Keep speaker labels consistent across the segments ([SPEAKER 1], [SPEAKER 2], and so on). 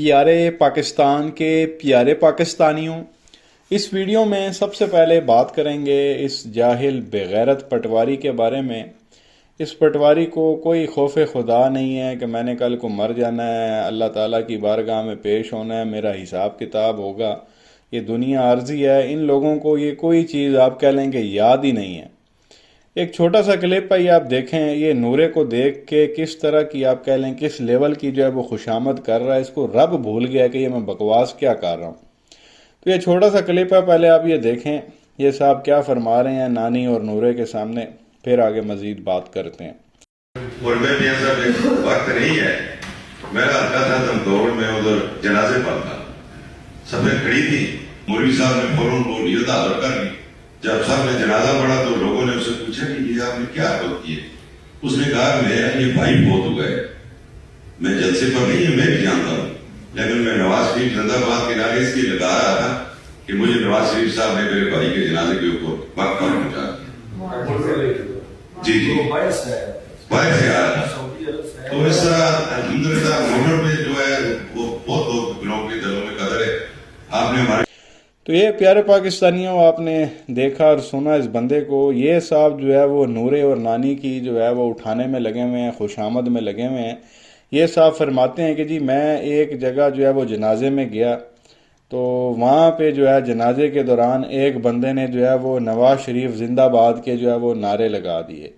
[SPEAKER 1] پیارے پاکستان کے پیارے پاکستانیوں، اس ویڈیو میں سب سے پہلے بات کریں گے اس جاہل بغیرت پٹواری کے بارے میں۔ اس پٹواری کو کوئی خوف خدا نہیں ہے کہ میں نے کل کو مر جانا ہے، اللہ تعالیٰ کی بارگاہ میں پیش ہونا ہے، میرا حساب کتاب ہوگا، یہ دنیا عارضی ہے۔ ان لوگوں کو یہ کوئی چیز آپ کہہ لیں کہ یاد ہی نہیں ہے۔ ایک چھوٹا سا کلپ ہے، یہ آپ دیکھیں، یہ نورے کو دیکھ کے کس طرح کی آپ کہہ لیں کس لیول کی جو ہے وہ خوشامد کر رہا ہے، اس کو رب بھول گیا کہ یہ میں بکواس کیا کر رہا ہوں۔ تو یہ چھوٹا سا کلپ ہے، پہلے آپ یہ دیکھیں یہ صاحب کیا فرما رہے ہیں نانی اور نورے کے سامنے، پھر آگے مزید بات کرتے ہیں۔
[SPEAKER 2] اور میں میاں صاحب ایک وقت نہیں ہے، میرا ہلکا تھا تم دوڑ میں ادھر جنازے پر تھا، سب نے کھڑی تھی، مولوی صاحب نے فوراً وہ نیت حاضر کر لی۔ جب سب نے جنازہ پڑھا تو لوگوں نے اسے پوچھا کہ یہ آپ نے کیا بات کی ہے؟ اس نے کہا میرا یہ بھائی بہت ہو گئے، میں جلسے پر نہیں ہے، میں بھی جانتا ہوں، لیکن میں نواز شریف زندہ باد کے نعرے اس لیے لگا رہا تھا کہ مجھے نواز شریف صاحب نے میرے بھائی کے جنازے کے اوپر وقت پر پہنچا دیا۔ جی جی باہر سے آ رہا تھا۔ تو اس طرح الحمدللہ موٹر میں جو ہے وہ بہت لوگوں کے دلوں میں قدر ہے۔ آپ نے ہمارے
[SPEAKER 1] تو یہ پیارے پاکستانیوں، آپ نے دیکھا اور سنا اس بندے کو، یہ صاحب جو ہے وہ نورے اور نانی کی جو ہے وہ اٹھانے میں لگے ہوئے ہیں، خوش آمد میں لگے ہوئے ہیں۔ یہ صاحب فرماتے ہیں کہ جی میں ایک جگہ جو ہے وہ جنازے میں گیا تو وہاں پہ جو ہے جنازے کے دوران ایک بندے نے جو ہے وہ نواز شریف زندہ باد کے جو ہے وہ نعرے لگا دیے،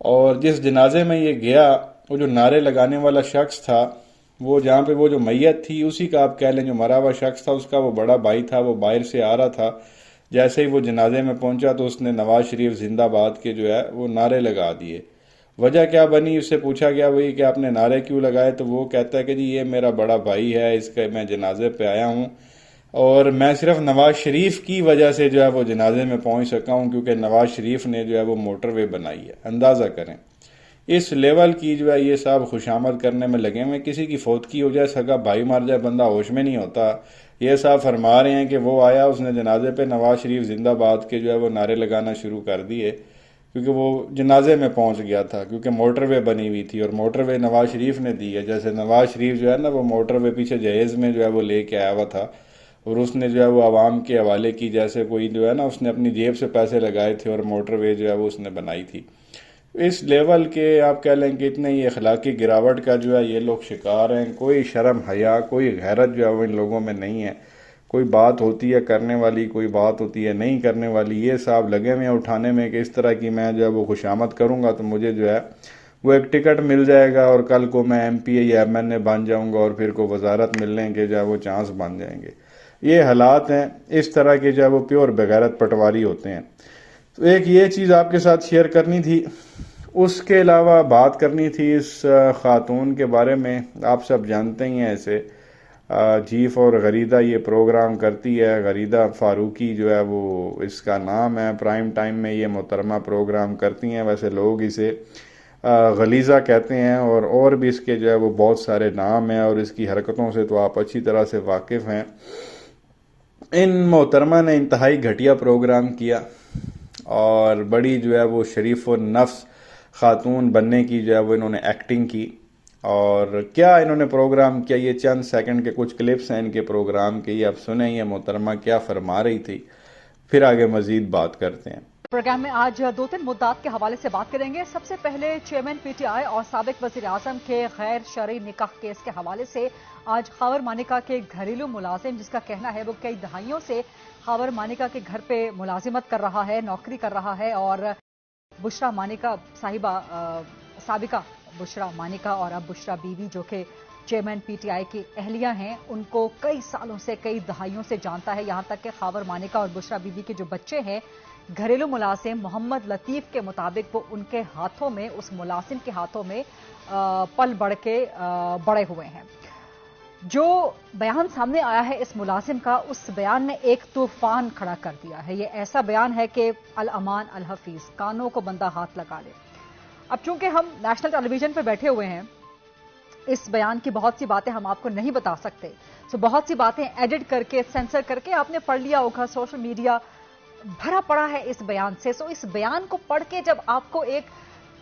[SPEAKER 1] اور جس جنازے میں یہ گیا وہ جو نعرے لگانے والا شخص تھا، وہ جہاں پہ وہ جو میت تھی اسی کا آپ کہہ لیں جو مرا ہوا شخص تھا، اس کا وہ بڑا بھائی تھا، وہ باہر سے آ رہا تھا۔ جیسے ہی وہ جنازے میں پہنچا تو اس نے نواز شریف زندہ باد کے جو ہے وہ نعرے لگا دیے۔ وجہ کیا بنی، اس سے پوچھا گیا وہی کہ آپ نے نعرے کیوں لگائے، تو وہ کہتا ہے کہ جی یہ میرا بڑا بھائی ہے، اس کے میں جنازے پہ آیا ہوں اور میں صرف نواز شریف کی وجہ سے جو ہے وہ جنازے میں پہنچ سکا ہوں، کیونکہ نواز شریف نے جو ہے وہ موٹر وے بنائی ہے۔ اندازہ کریں اس لیول کی جو ہے یہ صاحب خوشامد کرنے میں لگے ہوئے۔ کسی کی فوتگی ہو جائے، سگا بھائی مر جائے، بندہ ہوش میں نہیں ہوتا۔ یہ صاحب فرما رہے ہیں کہ وہ آیا، اس نے جنازے پہ نواز شریف زندہ باد کے جو ہے وہ نعرے لگانا شروع کر دیے، کیونکہ وہ جنازے میں پہنچ گیا تھا، کیونکہ موٹر وے بنی ہوئی تھی اور موٹر وے نواز شریف نے دی ہے۔ جیسے نواز شریف جو ہے نا وہ موٹر وے پیچھے جہیز میں جو ہے وہ لے کے آیا ہوا تھا، اور اس نے جو ہے وہ عوام کے حوالے کی، جیسے کوئی جو ہے نا اس نے اپنی جیب سے پیسے لگائے تھے اور موٹر وے جو ہے وہ اس نے بنائی تھی۔ اس لیول کے آپ کہہ لیں کہ اتنے ہی اخلاقی گراوٹ کا جو ہے یہ لوگ شکار ہیں۔ کوئی شرم حیا، کوئی غیرت جو ہے وہ ان لوگوں میں نہیں ہے۔ کوئی بات ہوتی ہے کرنے والی، کوئی بات ہوتی ہے نہیں کرنے والی۔ یہ صاحب لگے ہوئے ہیں اٹھانے میں کہ اس طرح کی میں جو ہے وہ خوشامد کروں گا تو مجھے جو ہے وہ ایک ٹکٹ مل جائے گا، اور کل کو میں ایم پی اے یا ایم این اے بن جاؤں گا، اور پھر کو وزارت ملنے کے جو ہے وہ چانس بن جائیں گے۔ یہ حالات ہیں، اس طرح کے جو ہے وہ پیور بغیرت پٹواری ہوتے ہیں۔ تو ایک یہ چیز آپ کے ساتھ شیئر کرنی تھی۔ اس کے علاوہ بات کرنی تھی اس خاتون کے بارے میں۔ آپ سب جانتے ہی ہیں، ایسے جیف اور غریدہ یہ پروگرام کرتی ہے، غریدہ فاروقی جو ہے وہ اس کا نام ہے۔ پرائم ٹائم میں یہ محترمہ پروگرام کرتی ہیں، ویسے لوگ اسے غلیظہ کہتے ہیں، اور بھی اس کے جو ہے وہ بہت سارے نام ہیں، اور اس کی حرکتوں سے تو آپ اچھی طرح سے واقف ہیں۔ ان محترمہ نے انتہائی گھٹیا پروگرام کیا، اور بڑی جو ہے وہ شریف و نفس خاتون بننے کی جو ہے وہ انہوں نے ایکٹنگ کی۔ اور کیا انہوں نے پروگرام کیا، یہ چند سیکنڈ کے کچھ کلپس ہیں ان کے پروگرام کے، یہ آپ سنیں یہ محترمہ کیا فرما رہی تھی، پھر آگے مزید بات کرتے ہیں۔
[SPEAKER 3] پروگرام میں آج دو تین مدعات کے حوالے سے بات کریں گے۔ سب سے پہلے چیئرمین پی ٹی آئی اور سابق وزیر اعظم کے غیر شرعی نکاح کیس کے حوالے سے آج خاور مانیکا کے گھریلو ملازم، جس کا کہنا ہے وہ کئی دہائیوں سے خاور مانیکا کے گھر پہ ملازمت کر رہا ہے، نوکری کر رہا ہے، اور بشرا مانیکا صاحبہ، سابقہ بشرا مانیکا اور اب بشرا بی بی جو کہ چیئرمین پی ٹی آئی کی اہلیہ ہیں، ان کو کئی سالوں سے، کئی دہائیوں سے جانتا ہے۔ یہاں تک کہ خاور مانیکا اور بشرا بی بی کے جو بچے ہیں، گھریلو ملازم محمد لطیف کے مطابق وہ ان کے ہاتھوں میں، اس ملازم کے ہاتھوں میں پل بڑھ کے بڑے ہوئے ہیں۔ جو بیان سامنے آیا ہے اس ملازم کا، اس بیان نے ایک طوفان کھڑا کر دیا ہے۔ یہ ایسا بیان ہے کہ الامان الحفیظ، کانوں کو بندہ ہاتھ لگا لے۔ اب چونکہ ہم نیشنل ٹیلی ویژن پہ بیٹھے ہوئے ہیں، اس بیان کی بہت سی باتیں ہم آپ کو نہیں بتا سکتے، سو بہت سی باتیں ایڈٹ کر کے، سینسر کر کے آپ نے پڑھ لیا ہوگا، سوشل میڈیا بھرا پڑا ہے اس بیان سے۔ سو اس بیان کو پڑھ کے جب آپ کو ایک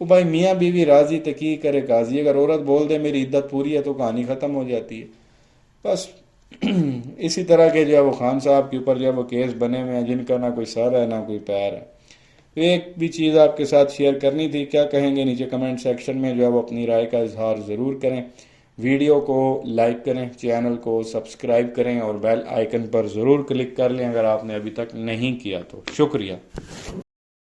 [SPEAKER 1] وہ بھائی میاں بیوی راضی تقی کرے قاضی، اگر عورت بول دے میری عدت پوری ہے تو کہانی ختم ہو جاتی ہے. بس اسی طرح کے جو ہے وہ خان صاحب کے اوپر جو ہے وہ کیس بنے ہوئے ہیں جن کا نہ کوئی سر ہے نہ کوئی پیر ہے. تو ایک بھی چیز آپ کے ساتھ شیئر کرنی تھی. کیا کہیں گے نیچے کمنٹ سیکشن میں جو ہے وہ اپنی رائے کا اظہار ضرور کریں. ویڈیو کو لائک کریں، چینل کو سبسکرائب کریں اور بیل آئیکن پر ضرور کلک کر لیں اگر آپ نے ابھی تک نہیں کیا تو. شکریہ.